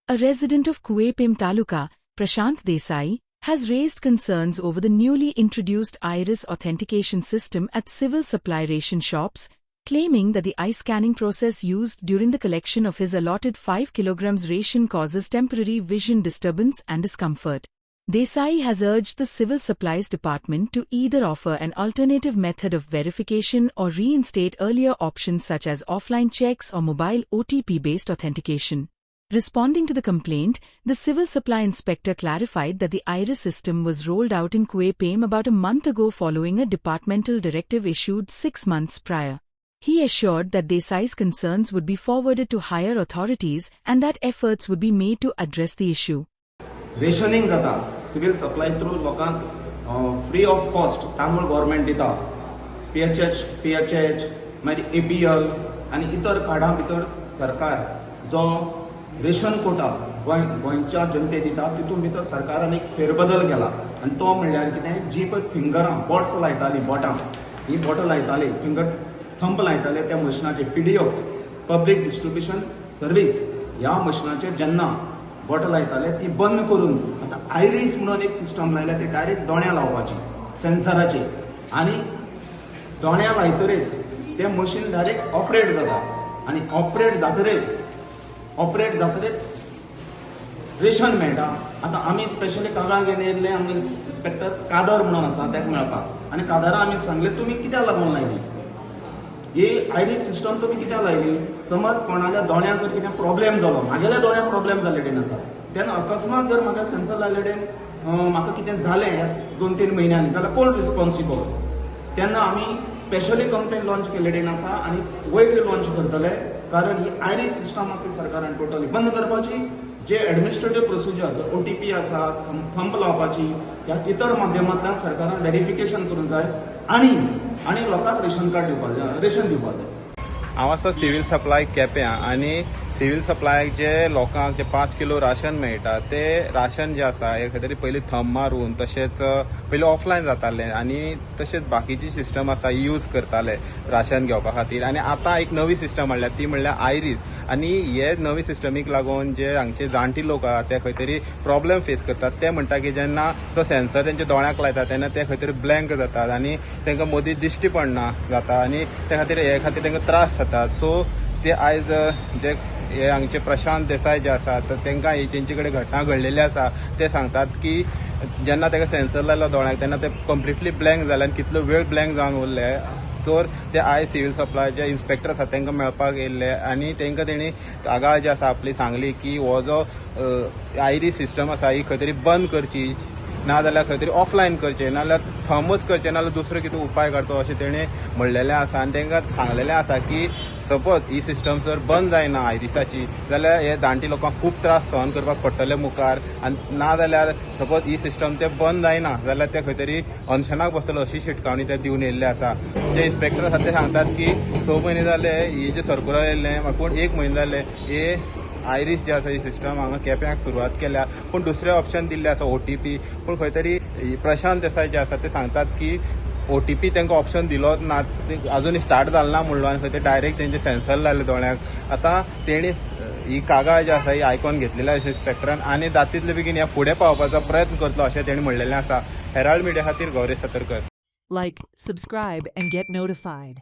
A resident of Kuepim Taluka, Prashant Desai, has raised concerns over the newly introduced iris authentication system at civil supply ration shops, claiming that the eye scanning process used during the collection of his allotted 5 kilograms ration causes temporary vision disturbance and discomfort. Desai has urged the Civil Supplies Department to either offer an alternative method of verification or reinstate earlier options such as offline checks or mobile OTP-based authentication. Responding to the complaint, the Civil Supply Inspector clarified that the iris system was rolled out in Kuepim about a month ago following a departmental directive issued 6 months prior. He assured that Desai's concerns would be forwarded to higher authorities and that efforts would be made to address the issue. Rationing जाता civil supply through लोकांक free of cost तांदूळ government दिता PHH मागीर APL आनी इतर कार्डां भितर सरकार जो रेशन कोटा गोंयच्या जनते दिता तितून भितर सरकारान एक फेरबदल केला आनी तो म्हणल्यार कितें जी पळय फिंगरां बॉट्स लायतालीं बोटां ही बोटां लायताले फिंगर थंब लायताले त्या मशिनाचेर पीडीएफ पब्लीक डिस्ट्रिब्युशन सर्वीस ह्या मशिनाचेर जेन्ना बोटां लायताले ती बंद करून आतां आयरिस म्हणून एक सिस्टम लायला ती डायरेक्ट दोळ्यां लावपाची सेन्सराचेर आनी दोळ्यां लायतरेर तें मशीन डायरेक्ट ऑपरेट जाता आनी ऑपरेट जातरेर रेशन मेळटा. आतां आमी स्पेशली कागाळ घेवन येयल्ले आमगे इन्स्पेक्टर कादर म्हणून आसा ताका मेळपाक आनी कादारा आमी सांगलें तुमी कित्याक लागून लायली ही आयरिस सिस्टम तुम्ही कित्याक लायली. समज कोणाल्या दोळ्यां जर कितें प्रॉब्लेम जालो म्हागेल्या दोळ्यां प्रॉब्लेम जाल्ले कडेन आसा तेन्ना अकस्मात जर म्हाका सेन्सर लायले कडेन म्हाका कितें जालें ह्या 2-3 म्हयन्यांनी जाल्यार कोण रिस्पॉन्सिबल. तेन्ना आमी स्पेशली कंप्लेन लॉन्च केल्ले कडेन आसा आनी वयर लॉन्च करतले कारण ही आयरिस सिस्टम आसा ती सरकारान टोटली बंद करपाची. जे एडमिनिस्ट्रेटिव्ह प्रोसिजर ओटीपी आसा थंब लावपाची ह्या इतर माध्यमांतल्यान सरकारान व्हेरिफिकेशन करूंक जाय आनी लोकांक रेशन कार्ड दिवपाक जाय रेशन दिवपाक जाय. हांव आसा सिव्हिल सप्लाय केप्यां आनी सिव्हिल सप्लायक जे लोकांक जे 5 किलो राशन मेळटा ते राशन जे आसा हे खंय तरी पयलीं थंब मारून तशेंच पयलीं ऑफलायन जातालें आनी तशेंच बाकीची सिस्टम आसा यूज करताले राशन घेवपा खातीर आनी आतां एक नवी सिस्टम हाडल्या ती म्हणल्यार आयरिस आनी हे नवी सिस्टमीक लागून जे हांगचे जाणटी लोक आहा ते खंय तरी प्रॉब्लेम फेस करतात. ते म्हणटा की जेन्ना तो सेन्सर तेंच्या दोळ्याक लायता तेन्ना ते खंय तरी ब्लँक जातात आनी तांकां मदीं दिश्टी पडना जाता आनी ते खातीर तांकां त्रास जातात. सो ते आयज जे हे हांगचे प्रशांत देसाय जे आसात तांकां तेंचे कडेन घटना घडलेली आसा ते सांगतात की जेन्ना ताका सेन्सर लायलो दोळ्याक तेन्ना ते कंप्लिटली ब्लँक जाले आनी कितलो वेळ ब्लँक जावन उरले. तर ते आयज सिव्हिल सप्लायचे इन्स्पेक्टर आसा तांकां मेळपाक येयल्ले आनी तांकां तेणी कागाळ जी आसा आपली सांगली की हो जो आयरिस सिस्टम आसा ही खंय तरी बंद करची नाजाल्यार खंय तरी ऑफलायन करचें नाजाल्यार थंबच करचें नाजाल्यार दुसरो कितें उपाय काडचो अशें तेणें म्हणलेलें आसा आनी तांकां सांगलेलें आसा की सपोज ही सिस्टम जर बंद जायना आयरिसाची जाल्यार हे जाणटी लोकांक खूब त्रास सहन करपाक पडटले मुखार आनी नाजाल्यार सपोज ही सिस्टम ते बंद जायना जाल्यार ते खंय तरी अनशनाक बसतलो अशी शिटकावणी ते दिवन येयल्ले आसा. जे इन्स्पेक्टर आसा ते सांगतात की 6 म्हयने जाले ही जे सर्कुलर येयल्लें पूण 1 म्हयनो जाले हे आयरिस जे आसा ही सिस्टम हांगा केप्यांक सुरवात केल्या पूण दुसरे ऑप्शन दिल्ले आसा ओटीपी पूण खंय तरी प्रशांत देसाय जे आसा ते सांगतात की ओटीपी तांकां ऑप्शन दिलोच ना अजून स्टार्ट जालो ना म्हणलो आनी खंय ते डायरेक्ट तेंचे सेन्सर लायले दोळ्याक. आतां तेणी ही कागाळ जी आसा ही आयकून घेतलेली आसा इन्स्पेक्टरान आनी जाता तितले बेगीन ह्या फुडें पावपाचो प्रयत्न करतलो अशें तेणी म्हणलेलें आसा. हेराल्ड मिडिया खातीर Gauresh Satarkar. Like, subscribe and get notified.